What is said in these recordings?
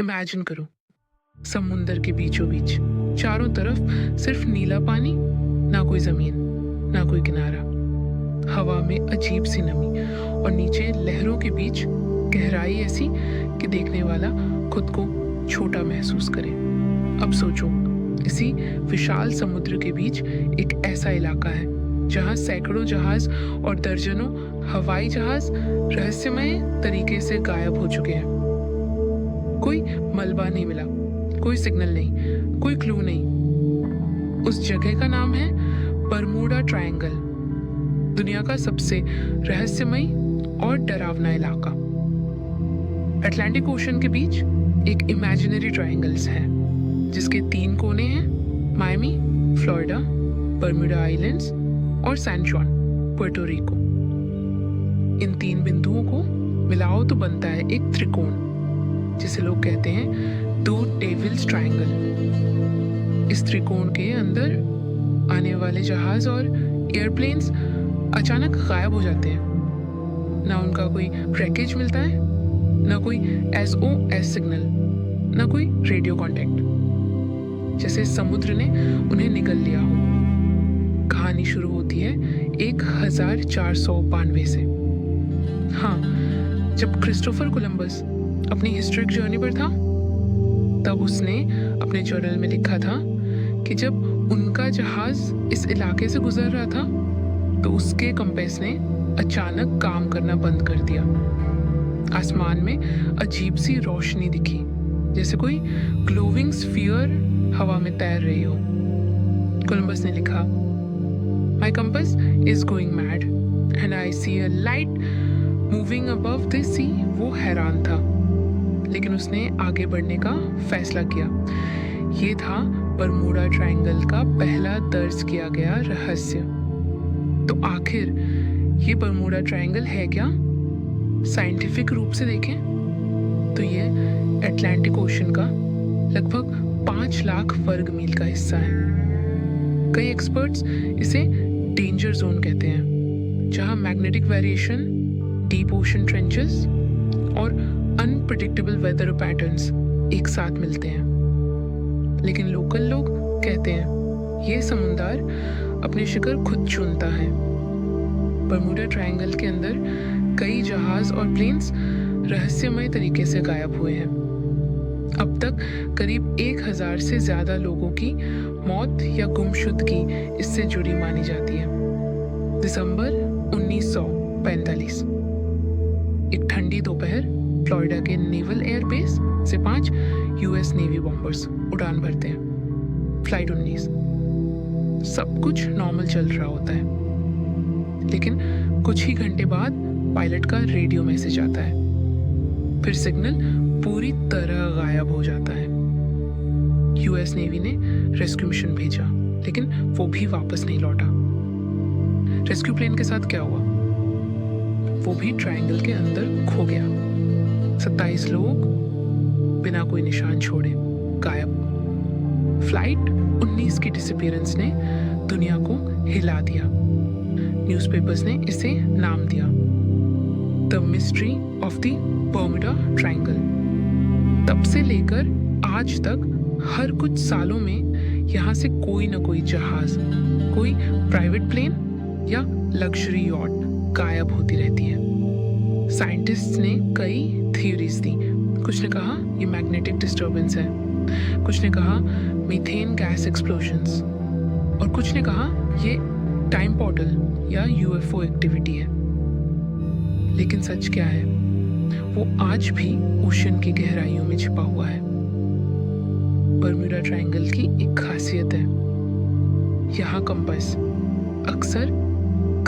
Imagine करो, समुंदर के बीचों बीच चारों तरफ सिर्फ नीला पानी, ना कोई जमीन, ना कोई किनारा। हवा में अजीब सी नमी और नीचे लहरों के बीच गहराई ऐसी कि देखने वाला खुद को छोटा महसूस करे। अब सोचो, इसी विशाल समुद्र के बीच एक ऐसा इलाका है जहां सैकड़ों जहाज और दर्जनों हवाई जहाज रहस्यमय तरीके से गायब हो चुके हैं। कोई मलबा नहीं मिला, कोई सिग्नल नहीं, कोई क्लू नहीं। उस जगह का नाम है बरमूडा ट्रायंगल, दुनिया का सबसे रहस्यमय और डरावना इलाका। अटलांटिक ओशन के बीच एक इमेजिनरी ट्रायंगल्स है जिसके 3 कोने हैं, मायामी, फ्लोरिडा, बरमूडा आइलैंड्स और सैन जुआन, पुर्टो रिको। इन 3 बिंदुओं को मिलाओ तो बनता है एक त्रिकोण जिसे लोग कहते हैं दो डेविल्स ट्रायंगल। इस त्रिकोण के अंदर आने वाले जहाज और एयरप्लेन्स अचानक गायब हो जाते हैं। ना उनका कोई रैकेज मिलता है, ना कोई SOS सिग्नल, ना कोई रेडियो कांटेक्ट, जैसे समुद्र ने उन्हें निगल लिया हो। कहानी शुरू होती है 1492 से। हाँ, जब क्रिस्टोफर कोलंबस अपनी हिस्ट्रिक जर्नी पर था, तब उसने अपने जर्नल में लिखा था कि जब उनका जहाज इस इलाके से गुजर रहा था तो उसके कंपास ने अचानक काम करना बंद कर दिया। आसमान में अजीब सी रोशनी दिखी, जैसे कोई ग्लोविंग स्फीयर हवा में तैर रही हो। कोलंबस ने लिखा, my compass is going mad and I see a light moving above the sea. वो हैरान था, लेकिन उसने आगे बढ़ने का फैसला किया। ये था बरमूडा ट्रायंगल का पहला दर्ज किया गया रहस्य। तो आखिर ये बरमूडा ट्रायंगल है क्या? साइंटिफिक रूप से देखें तो ये अटलांटिक ओशन का लगभग 5 लाख वर्ग मील का हिस्सा है। कई एक्सपर्ट्स इसे डेंजर जोन कहते हैं, जहां magnetic variation, deep ocean trenches और अनप्रेडिक्टेबल वेदर पैटर्न्स एक साथ मिलते हैं। लेकिन लोकल लोग कहते हैं ये समुंदर अपने शिखर खुद चुनता है। बरमूडा ट्रायंगल के अंदर कई जहाज और प्लेन्स रहस्यमय तरीके से गायब हुए हैं। अब तक करीब 1000 से ज्यादा लोगों की मौत या गुमशुदगी इससे जुड़ी मानी जाती है। दिसंबर 1945, एक ठंडी दोपहर, फ्लोरिडा के नेवल एयरबेस से 5 US नेवी बॉम्बर्स उड़ान भरते हैं। फ्लाइट 19। सब कुछ नॉर्मल चल रहा होता है, लेकिन कुछ ही घंटे बाद पायलट का रेडियो मैसेज आता है। फिर सिग्नल पूरी तरह गायब हो जाता है। US नेवी ने रेस्क्यू मिशन भेजा, लेकिन वो भी वापस नहीं लौटा। रेस्क्यू प्लेन के साथ क्या हुआ? वो भी ट्रायंगल के अंदर खो गया। 27 लोग बिना कोई निशान छोड़े गायब। फ्लाइट 19 की डिसअपीयरेंस ने दुनिया को हिला दिया। न्यूज़पेपर्स ने इसे नाम दिया the mystery of the Bermuda triangle. तब से लेकर आज तक हर कुछ सालों में यहाँ से कोई न कोई जहाज, कोई प्राइवेट प्लेन या लग्जरी यॉट गायब होती रहती है। साइंटिस्ट्स ने कई थ्योरीज दी। कुछ ने कहा ये मैग्नेटिक डिस्टर्बेंस है, कुछ ने कहा मीथेन गैस एक्सप्लोजन्स, और कुछ ने कहा ये टाइम पोर्टल या UFO एक्टिविटी है। लेकिन सच क्या है? वो आज भी ओशन की गहराइयों में छिपा हुआ है। बरमूडा ट्रायंगल की एक खासियत है, यहाँ कंपास अक्सर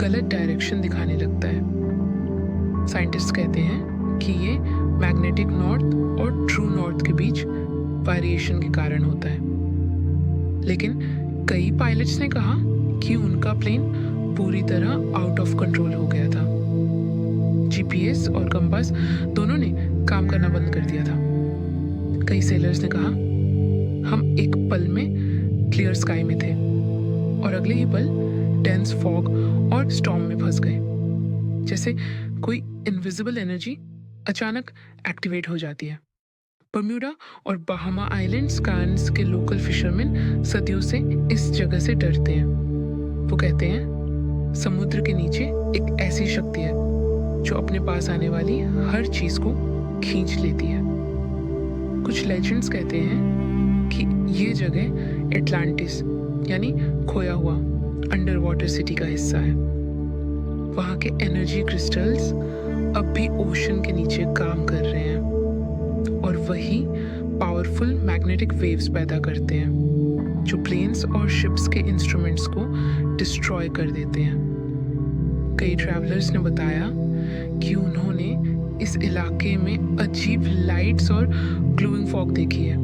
गलत डायरेक्शन दिखाने लगता है। साइंटिस्ट कहते हैं कि ये मैग्नेटिक नॉर्थ और ट्रू नॉर्थ के बीच वेरिएशन के कारण होता है। लेकिन कई पायलट्स ने कहा कि उनका प्लेन पूरी तरह आउट ऑफ कंट्रोल हो गया था। GPS और कंपास दोनों ने काम करना बंद कर दिया था। कई सेलर्स ने कहा हम एक पल में क्लियर स्काई में थे और अगले ही पल डेंस फॉग और स्टॉर्म में फंस गए, जैसे कोई इनविजिबल एनर्जी अचानक एक्टिवेट हो जाती है। बर्म्यूडा और बाहामा आइलैंड्स कार्न्स के लोकल फिशरमैन सदियों से इस जगह से डरते हैं। वो कहते हैं समुद्र के नीचे एक ऐसी शक्ति है जो अपने पास आने वाली हर चीज को खींच लेती है। कुछ लेजेंड्स कहते हैं कि ये जगह एटलांटिस यानी खोया हुआ अंडर वाटर सिटी का हिस्सा है। वहाँ के एनर्जी क्रिस्टल्स अब भी ओशन के नीचे काम कर रहे हैं और वही पावरफुल मैग्नेटिक वेव्स पैदा करते हैं जो प्लेन्स और शिप्स के इंस्ट्रूमेंट्स को डिस्ट्रॉय कर देते हैं। कई ट्रैवलर्स ने बताया कि उन्होंने इस इलाके में अजीब लाइट्स और ग्लोइंग फॉग देखी है।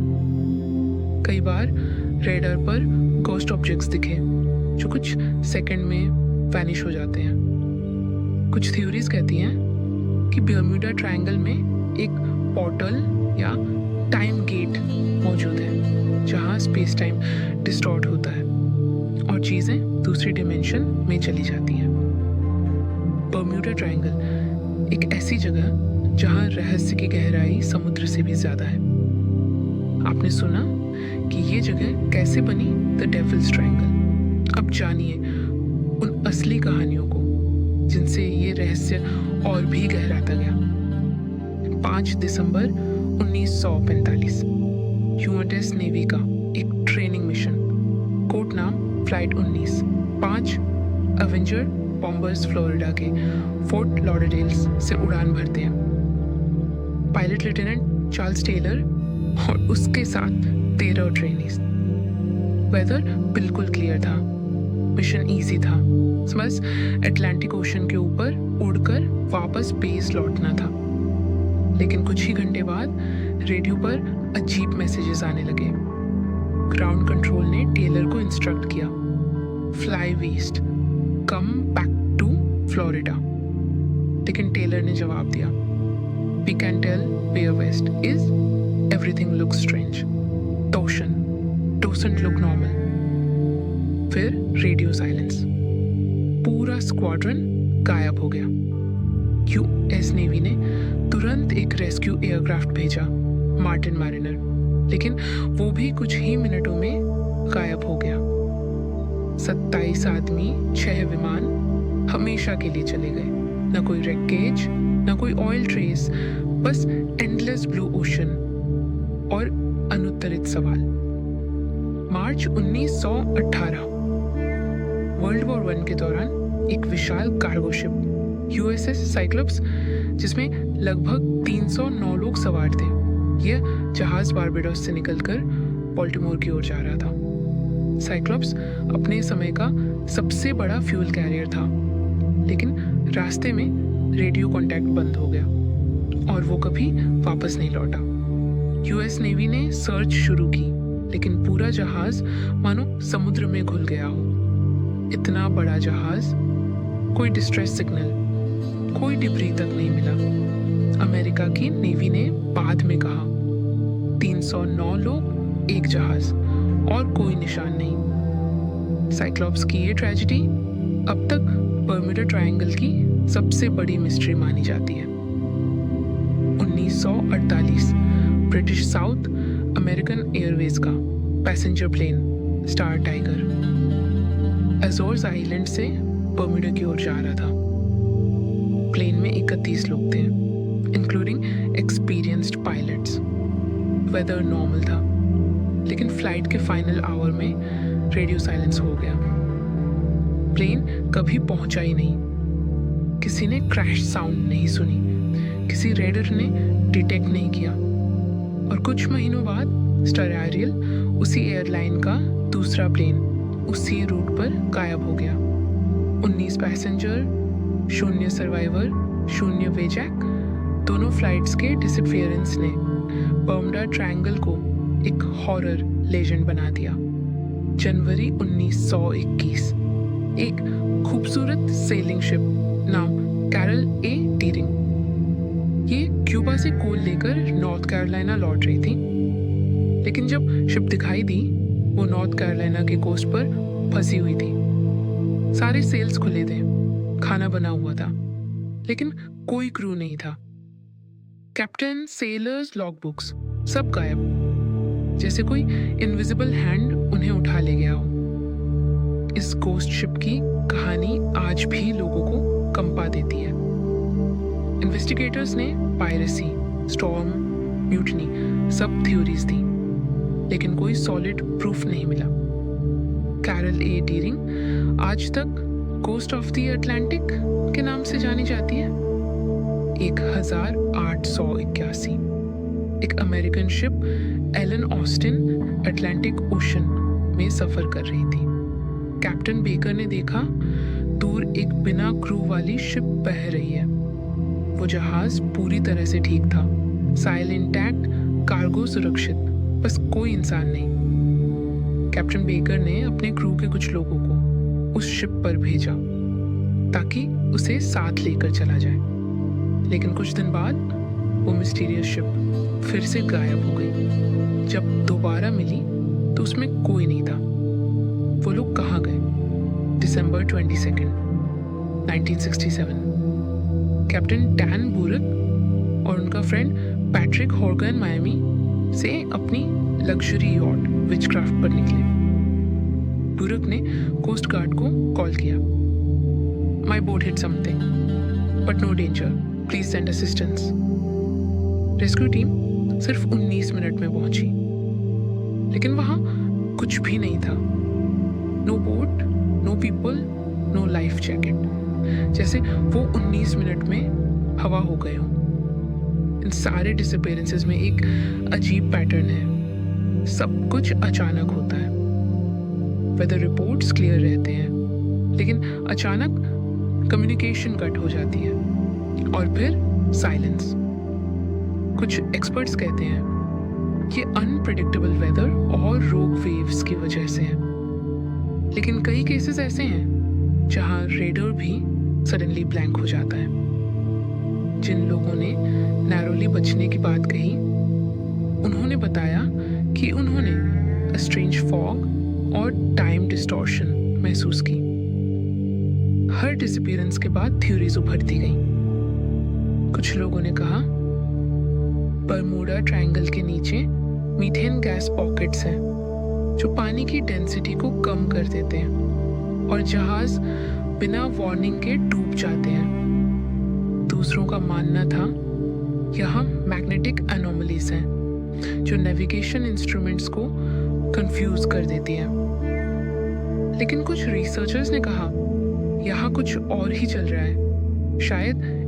कई बार रेडार पर गोस्ट ऑब्जेक्ट्स दिखे जो कुछ सेकंड में वैनिश हो जाते हैं। कुछ थ्योरीज कहती हैं कि बर्म्यूडा ट्रायंगल में एक पोर्टल या टाइम गेट मौजूद है जहां स्पेस टाइम डिस्टॉर्ट होता है और चीजें दूसरी डिमेंशन में चली जाती हैं। बर्म्यूडा ट्रायंगल एक ऐसी जगह जहां रहस्य की गहराई समुद्र से भी ज्यादा है। आपने सुना कि ये जगह कैसे बनी, द डेविल्स ट्रायंगल। अब जानिए उन असली कहानियों को जिनसे ये रहस्य और भी गहराता गया। 5 दिसंबर 1945 यूएस नेवी का एक ट्रेनिंग मिशन, कोड नाम फ्लाइट 19, 5 एवेंजर बॉम्बर्स फ्लोरिडा के फोर्ट लॉडरडेल्स से उड़ान भरते हैं। पायलट लेफ्टिनेंट चार्ल्स टेलर और उसके साथ 13 ट्रेनीज। वेदर बिल्कुल क्लियर था, मिशन इजी था, बस अटलांटिक ओशन के ऊपर उड़कर वापस बेस लौटना था। लेकिन कुछ ही घंटे बाद रेडियो पर अजीब मैसेजेस आने लगे। ग्राउंड कंट्रोल ने टेलर को इंस्ट्रक्ट किया, fly west, come back to Florida. लेकिन टेलर ने जवाब दिया, we can tell where west is, everything looks strange, the ocean doesn't look normal. फिर रेडियो साइलेंस, पूरा स्क्वाड्रन गायब हो गया। यूएस नेवी ने तुरंत एक रेस्क्यू एयरक्राफ्ट भेजा, मार्टिन मैरिनर, लेकिन वो भी कुछ ही मिनटों में गायब हो गया। 27 आदमी, 6 विमान हमेशा के लिए चले गए। न कोई रेकेज, न कोई ऑयल ट्रेस, बस एंडलेस ब्लू ओशन और अनुत्तरित सवाल। मार्च 1918 वर्ल्ड वॉर 1 के दौरान एक विशाल कार्गो शिप यूएसएस साइक्लोप्स, जिसमें लगभग 309 लोग सवार थे, यह जहाज बारबेडोस से निकलकर बाल्टीमोर की ओर जा रहा था। साइक्लोप्स अपने समय का सबसे बड़ा फ्यूल कैरियर था, लेकिन रास्ते में रेडियो कांटेक्ट बंद हो गया और वो कभी वापस नहीं लौटा। यूएस नेवी ने सर्च शुरू की, लेकिन पूरा जहाज मानो समुद्र में घुल गया हो। इतना बड़ा जहाज, कोई डिस्ट्रेस सिग्नल, कोई डिब्री तक नहीं मिला। अमेरिका की नेवी ने बाद में कहा, 309 लोग, एक जहाज और कोई निशान नहीं। साइक्लोप्स की ये ट्रेजेडी अब तक बर्म्यूडा ट्रायंगल की सबसे बड़ी मिस्ट्री मानी जाती है। 1948 ब्रिटिश साउथ अमेरिकन एयरवेज का passenger plane Star Tiger Azores island से बर्म्यूडा की ओर जा रहा था। प्लेन में 31 लोग थे, including experienced pilots. Weather normal था, लेकिन फ्लाइट के फाइनल आवर में रेडियो साइलेंस हो गया। प्लेन कभी पहुंचा ही नहीं। किसी ने क्रैश साउंड नहीं सुनी, किसी रेडर ने डिटेक्ट नहीं किया। और कुछ महीनों बाद स्टार एरियल, उसी एयरलाइन का दूसरा प्लेन, उसी रूट पर गायब हो गया। 19 पैसेंजर, 0 सर्वाइवर, 0 वेजैक। दोनों फ्लाइट्स के डिसअपीयरेंस ने बर्म्यूडा ट्रायंगल को एक हॉरर लेजेंड बना दिया। जनवरी 1921 एक खूबसूरत सेलिंग शिप नाम कैरल ए डीरिंग, ये क्यूबा से कोल लेकर नॉर्थ कैरोलिना लौट रही थी। लेकिन जब शिप दिखाई दी, वो नॉर्थ कैरोलिना के कोस्ट पर फंसी हुई थी। सारे सेल्स खुले थे, खाना बना हुआ था, लेकिन कोई क्रू नहीं था। कैप्टन, सेलर्स, लॉग बुक्स, सब गायब, जैसे कोई इनविजिबल हैंड उन्हें उठा ले गया हो। इस गोस्ट शिप की कहानी आज भी लोगों को कंपा देती है। इन्वेस्टिगेटर्स ने पायरेसी, स्टॉर्म, म्यूटनी सब थ्योरीज दी, लेकिन कोई सॉलिड प्रूफ नहीं मिला। कैरल ए डीरिंग आज तक कोस्ट ऑफ द अटलांटिक के नाम से जानी जाती है। 1881 एक American ship Ellen Austin Atlantic Ocean में सफर कर रही थी। कैप्टन बेकर ने देखा दूर एक बिना क्रू वाली शिप बह रही है। वो जहाज पूरी तरह से ठीक था, साइल इंटैक्ट, कार्गो सुरक्षित, बस कोई इंसान नहीं। कैप्टन बेकर ने अपने क्रू के कुछ लोगों को उस शिप पर भेजा ताकि उसे साथ लेकर चला जाए। लेकिन कुछ दिन बाद वो मिस्टीरियस शिप फिर से गायब हो गई। जब दोबारा मिली तो उसमें कोई नहीं था। वो लोग कहाँ गए? दिसंबर 22, 1967 कैप्टन डैन बुरक और उनका फ्रेंड पैट्रिक हॉर्गन मायामी से अपनी लग्जरी यॉट विचक्राफ्ट पर निकले। बुरक ने कोस्ट गार्ड को कॉल किया। My boat hit something but no danger, please send assistance. Rescue team सिर्फ 19 मिनट में पहुंची, लेकिन वहां कुछ भी नहीं था। No boat, no people, no life jacket, जैसे वो 19 मिनट में हवा हो गए हो। इन सारे डिसअपीयरेंसेस में एक अजीब पैटर्न है। सब कुछ अचानक होता है। वेदर रिपोर्ट्स क्लियर रहते हैं, लेकिन अचानक कम्युनिकेशन कट हो जाती है और फिर साइलेंस। कुछ एक्सपर्ट्स कहते हैं ये अनप्रेडिक्टेबल वेदर और रोग वेव्स की वजह से है, लेकिन कई केसेस ऐसे हैं जहां रेडर भी सडनली ब्लैंक हो जाता है। जिन लोगों ने नैरोली बचने की बात कही, उन्होंने बताया कि उन्होंने स्ट्रेंज फॉग और टाइम डिस्टॉर्शन महसूस की। हर डिसअपीयरेंस के बाद थ्योरीज उभरती गई। कुछ लोगों ने कहा बरमूडा ट्रायंगल के नीचे मीथेन गैस पॉकेट्स हैं जो पानी की डेंसिटी को कम कर देते हैं और जहाज बिना वार्निंग के डूब जाते हैं। दूसरों का मानना था यहाँ मैग्नेटिक एनोमलीज हैं जो नेविगेशन इंस्ट्रूमेंट्स को कंफ्यूज कर देती हैं। लेकिन कुछ रिसर्चर्स ने कहा यहाँ कुछ और ही चल रहा है। शायद